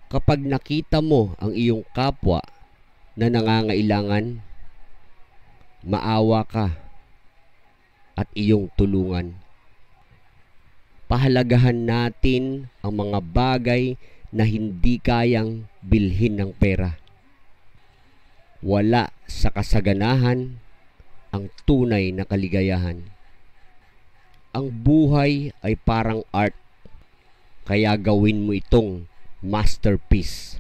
Kapag nakita mo ang iyong kapwa na nangangailangan, maawa ka at iyong tulungan. Pahalagahan natin ang mga bagay na hindi kayang bilhin ng pera. Wala sa kasaganahan ang tunay na kaligayahan. Ang buhay ay parang art, kaya gawin mo itong masterpiece.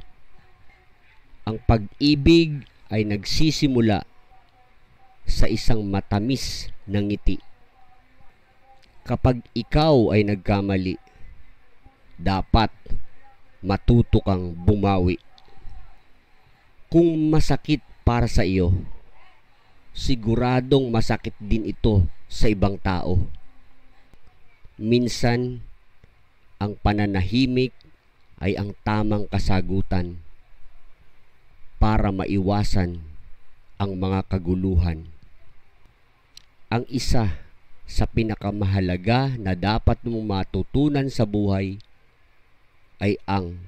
Ang pag-ibig ay nagsisimula sa isang matamis na ngiti. Kapag ikaw ay nagkamali, dapat matuto kang bumawi. Kung masakit para sa iyo, siguradong masakit din ito sa ibang tao. Minsan, ang pananahimik ay ang tamang kasagutan para maiwasan ang mga kaguluhan. Ang isa sa pinakamahalaga na dapat mong matutunan sa buhay ay ang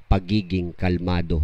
pagiging kalmado.